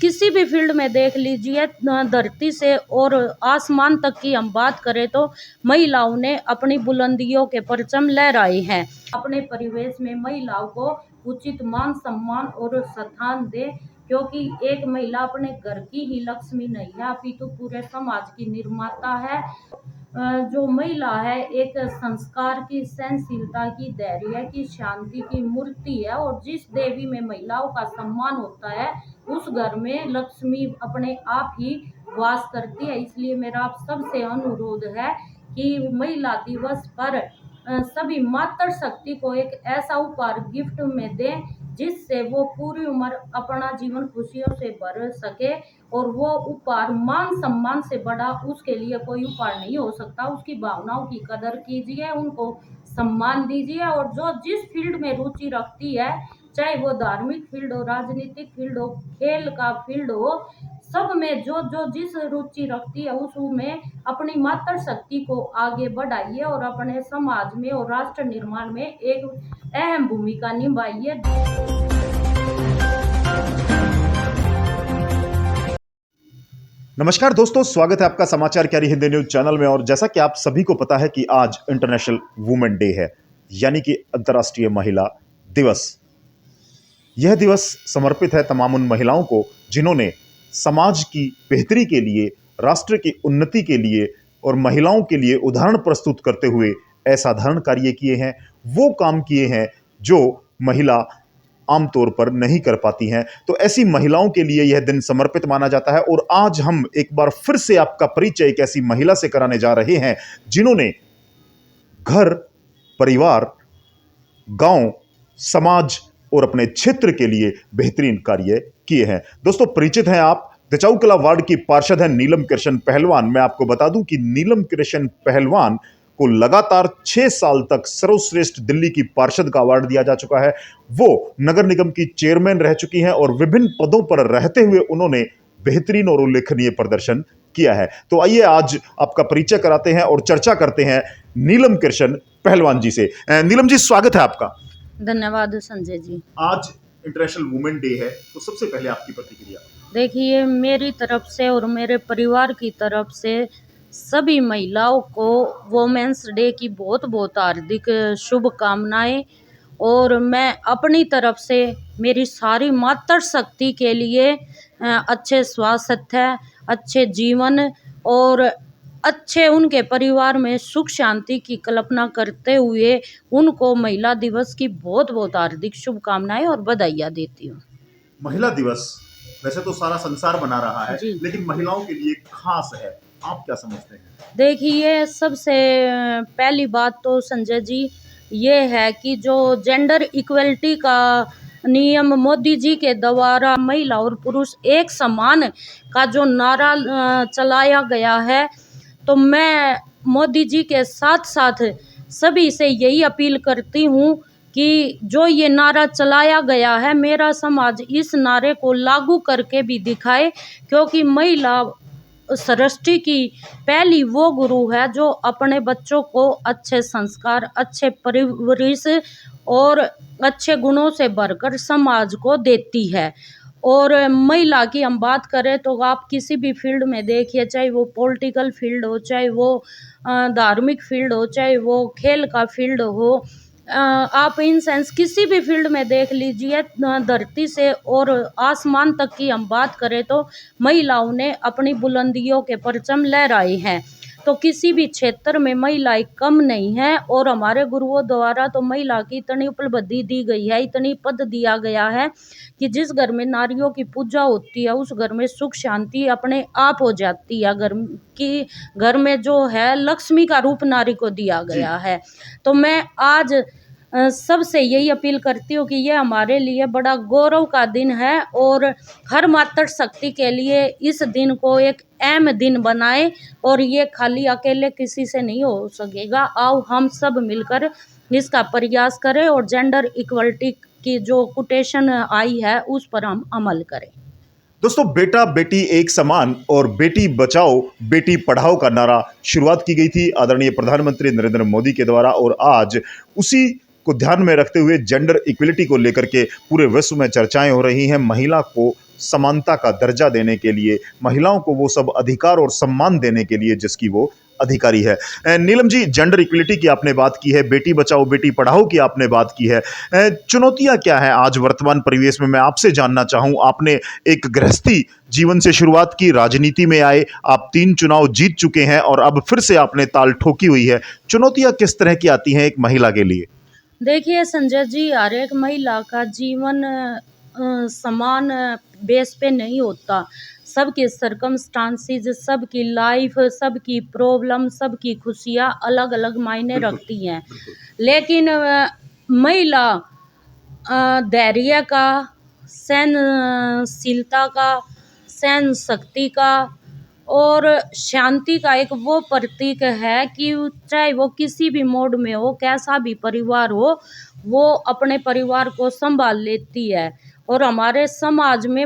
किसी भी फील्ड में देख लीजिए, धरती से और आसमान तक की हम बात करें तो महिलाओं ने अपनी बुलंदियों के परचम लहराए हैं। अपने परिवेश में महिलाओं को उचित मान सम्मान और स्थान दे, क्योंकि एक महिला अपने घर की ही लक्ष्मी नहीं है अपितु पूरे समाज की निर्माता है। जो महिला है एक संस्कार की, सहनशीलता की, धैर्य की, शांति की मूर्ति है और जिस देवी में महिलाओं का सम्मान होता है उस घर में लक्ष्मी अपने आप ही वास करती है। इसलिए मेरा आप सबसे अनुरोध है कि महिला दिवस पर सभी मातृ शक्ति को एक ऐसा उपहार गिफ्ट में दें जिससे वो पूरी उम्र अपना जीवन खुशियों से भर सके। और वो उपहार मान सम्मान से बड़ा उसके लिए कोई उपहार नहीं हो सकता। उसकी भावनाओं की कदर कीजिए, उनको सम्मान दीजिए और जो जिस फील्ड में रुचि रखती है, चाहे वो धार्मिक फील्ड हो, राजनीतिक फील्ड हो, खेल का फील्ड हो, सब में जो जो जिस रुचि रखती है उसमें अपनी मातृ शक्ति को आगे बढ़ाइए और अपने समाज में और राष्ट्र निर्माण में एक अहम भूमिका निभाइए। नमस्कार दोस्तों, स्वागत है आपका समाचार क्यारी हिंदी न्यूज चैनल में। और जैसा कि आप सभी को पता है कि आज इंटरनेशनल वुमेन डे है, यानी कि अंतर्राष्ट्रीय महिला दिवस। यह दिवस समर्पित है तमाम उन महिलाओं को जिन्होंने समाज की बेहतरी के लिए, राष्ट्र की उन्नति के लिए और महिलाओं के लिए उदाहरण प्रस्तुत करते हुए असाधारण कार्य किए हैं, वो काम किए हैं जो महिला आमतौर पर नहीं कर पाती हैं। तो ऐसी महिलाओं के लिए यह दिन समर्पित माना जाता है। और आज हम एक बार फिर से आपका परिचय एक ऐसी महिला से कराने जा रहे हैं जिन्होंने घर, परिवार, गांव, समाज और अपने क्षेत्र के लिए बेहतरीन कार्य किए हैं। दोस्तों, परिचित हैं आप, दचाऊ कला वार्ड की पार्षद हैं नीलम कृष्ण पहलवान। मैं आपको बता दूं कि नीलम कृष्ण पहलवान को लगातार 6 साल तक सर्वश्रेष्ठ दिल्ली की पार्षद का अवार्ड दिया जा चुका है। वो नगर निगम की चेयरमैन रह चुकी हैं और विभिन्न पदों पर रहते हुए उन्होंने बेहतरीन और उल्लेखनीय प्रदर्शन किया है। तो आइए आज आपका परिचय कराते हैं और चर्चा करते हैं नीलम कृष्ण पहलवान जी से। नीलम जी, स्वागत है आपका। धन्यवाद संजय जी। आज इंटरनेशनल वुमेन डे है, तो सबसे पहले आपकी प्रतिक्रिया। देखिए, मेरी तरफ से और मेरे परिवार की तरफ से सभी महिलाओं को वोमेंस डे की बहुत बहुत हार्दिक शुभकामनाएं। और मैं अपनी तरफ से मेरी सारी मातृ शक्ति के लिए अच्छे स्वास्थ्य, अच्छे जीवन और अच्छे उनके परिवार में सुख शांति की कल्पना करते हुए उनको महिला दिवस की बहुत बहुत हार्दिक शुभकामनाएं और बधाइयाँ देती हूँ। महिला दिवस वैसे तो सारा संसार मना रहा है, लेकिन महिलाओं के लिए खास है, आप क्या समझते हैं? देखिए, सबसे पहली बात तो संजय जी ये है कि जो जेंडर इक्वलिटी का नियम मोदी जी के द्वारा महिला और पुरुष एक समान का जो नारा चलाया गया है, तो मैं मोदी जी के साथ साथ सभी से यही अपील करती हूँ कि जो ये नारा चलाया गया है, मेरा समाज इस नारे को लागू करके भी दिखाए, क्योंकि महिला सृष्टि की पहली वो गुरु है जो अपने बच्चों को अच्छे संस्कार, अच्छे परवरिश और अच्छे गुणों से भरकर समाज को देती है। और महिला की हम बात करें तो आप किसी भी फील्ड में देखिए, चाहे वो पॉलिटिकल फील्ड हो, चाहे वो धार्मिक फील्ड हो, चाहे वो खेल का फील्ड हो, आप इन सेंस किसी भी फील्ड में देख लीजिए, धरती से और आसमान तक की हम बात करें तो महिलाओं ने अपनी बुलंदियों के परचम लहराए हैं। तो किसी भी क्षेत्र में महिलाएं कम नहीं है। और हमारे गुरुओं द्वारा तो महिला की इतनी उपलब्धि दी गई है, इतनी पद दिया गया है कि जिस घर में नारियों की पूजा होती है उस घर में सुख शांति अपने आप हो जाती है। घर में जो है लक्ष्मी का रूप नारी को दिया गया है। तो मैं आज सबसे यही अपील करती हूँ कि ये हमारे लिए बड़ा गौरव का दिन है और हर मातृ शक्ति के लिए इस दिन को एक अहम दिन बनाए। और ये खाली अकेले किसी से नहीं हो सकेगा। आओ हम सब मिलकर इसका प्रयास करें और जेंडर इक्वलिटी की जो कोटेशन आई है उस पर हम अमल करें। दोस्तों, बेटा बेटी एक समान और बेटी बचाओ बेटी पढ़ाओ का नारा शुरुआत की गई थी आदरणीय प्रधानमंत्री नरेंद्र मोदी के द्वारा। और आज उसी को ध्यान में रखते हुए जेंडर इक्वलिटी को लेकर के पूरे विश्व में चर्चाएं हो रही हैं। महिला को समानता का दर्जा देने के लिए, महिलाओं को वो सब अधिकार और सम्मान देने के लिए जिसकी वो अधिकारी है। नीलम जी, जेंडर इक्वलिटी की आपने बात की है, बेटी बचाओ बेटी पढ़ाओ की आपने बात की है। चुनौतियां क्या हैं आज वर्तमान परिवेश में, मैं आपसे जानना चाहूं। आपने एक गृहस्थी जीवन से शुरुआत की, राजनीति में आए, आप 3 चुनाव जीत चुके हैं और अब फिर से आपने ताल ठोकी हुई है। चुनौतियां किस तरह की आती हैं एक महिला के लिए? देखिए संजय जी, हर एक महिला का जीवन समान बेस पे नहीं होता। सबके सर्कमस्टांसिस, सबकी लाइफ, सबकी प्रॉब्लम, सबकी खुशियाँ अलग-अलग मायने रखती हैं। लेकिन महिला धैर्य का, सहनशीलता का, सहन शक्ति का और शांति का एक वो प्रतीक है कि चाहे वो किसी भी मोड में हो, कैसा भी परिवार हो, वो अपने परिवार को संभाल लेती है। और हमारे समाज में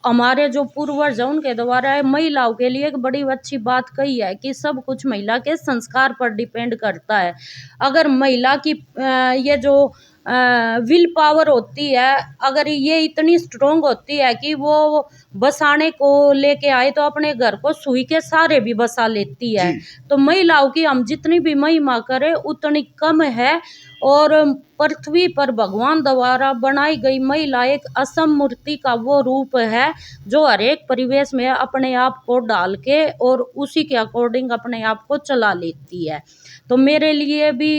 हमारे जो पूर्वज हैं उनके द्वारा महिलाओं के लिए एक बड़ी अच्छी बात कही है कि सब कुछ महिला के संस्कार पर डिपेंड करता है। अगर महिला की ये जो विल पावर होती है, अगर ये इतनी स्ट्रोंग होती है कि वो बसाने को लेके आए तो अपने घर को सुई के सहारे भी बसा लेती है। तो महिलाओं की हम जितनी भी महिमा करें उतनी कम है। और पृथ्वी पर भगवान द्वारा बनाई गई महिला एक असम मूर्ति का वो रूप है जो हर एक परिवेश में अपने आप को डाल के और उसी के अकॉर्डिंग अपने आप को चला लेती है। तो मेरे लिए भी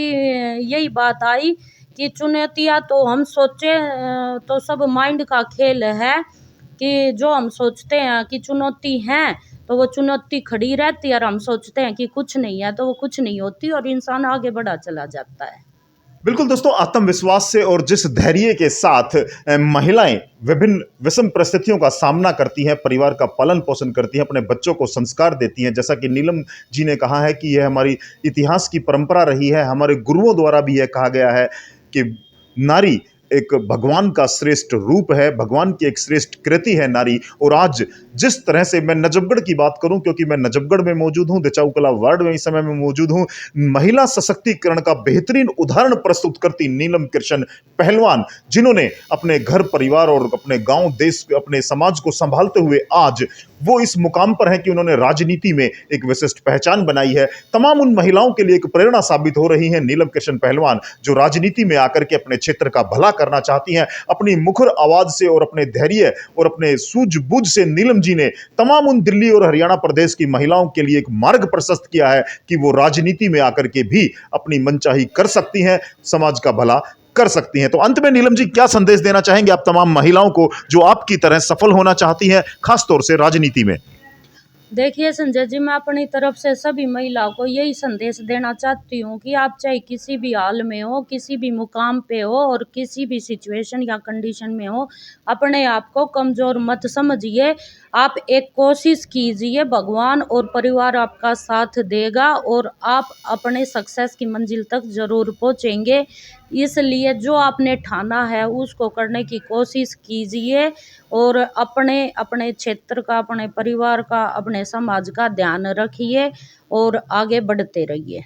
यही बात आई कि चुनौतियाँ तो हम सोचे तो सब माइंड का खेल है कि जो हम सोचते हैं कि चुनौती है तो वो चुनौती खड़ी रहती है, और हम सोचते हैं कि कुछ नहीं है तो वो कुछ नहीं होती और इंसान आगे बढ़ा चला जाता है। बिल्कुल दोस्तों, आत्मविश्वास से और जिस धैर्य के साथ महिलाएं विभिन्न विषम परिस्थितियों का सामना करती हैं, परिवार का पालन पोषण करती हैं, अपने बच्चों को संस्कार देती हैं, जैसा कि नीलम जी ने कहा है कि यह हमारी इतिहास की परंपरा रही है। हमारे गुरुओं द्वारा भी यह कहा गया है कि नारी एक भगवान का श्रेष्ठ रूप है, भगवान की एक श्रेष्ठ कृति है नारी। और आज जिस तरह से, मैं नजफगढ़ की बात करूं क्योंकि मैं नजफगढ़ में मौजूद हूं, दिचाऊकला वार्ड में इस समय में मौजूद हूं, महिला सशक्तिकरण का बेहतरीन उदाहरण प्रस्तुत करती नीलम कृष्ण पहलवान, जिन्होंने अपने घर परिवार और अपने गांव देश, अपने समाज को संभालते हुए आज वो इस मुकाम पर है कि उन्होंने राजनीति में एक विशिष्ट पहचान बनाई है। तमाम उन महिलाओं के लिए एक प्रेरणा साबित हो रही हैं नीलम कृष्ण पहलवान, जो राजनीति में आकर के अपने क्षेत्र का भला करना चाहती हैं। अपनी मुखर आवाज से और अपने धैर्य और अपने सूझबूझ से नीलम जी ने तमाम उन दिल्ली और हरियाणा प्रदेश की महिलाओं के लिए एक मार्ग प्रशस्त किया है कि वो राजनीति में आकर के भी अपनी मनचाही कर सकती हैं, समाज का भला कर सकती हैं। तो अंत में नीलम जी, क्या संदेश देना चाहेंगे आप तमाम महिलाओं को जो आपकी तरह सफल होना चाहती हैं, खासतौर से राजनीति में? देखिए संजय जी, मैं अपनी तरफ से सभी महिलाओं को यही संदेश देना चाहती हूँ कि आप चाहे किसी भी हाल में हो, किसी भी मुकाम पे हो और किसी भी सिचुएशन या कंडीशन में हो, अपने आप को कमज़ोर मत समझिए। आप एक कोशिश कीजिए, भगवान और परिवार आपका साथ देगा और आप अपने सक्सेस की मंजिल तक ज़रूर पहुँचेंगे। इसलिए जो आपने ठाना है उसको करने की कोशिश कीजिए और अपने अपने क्षेत्र का, अपने परिवार का, अपने समाज का ध्यान रखिए और आगे बढ़ते रहिए।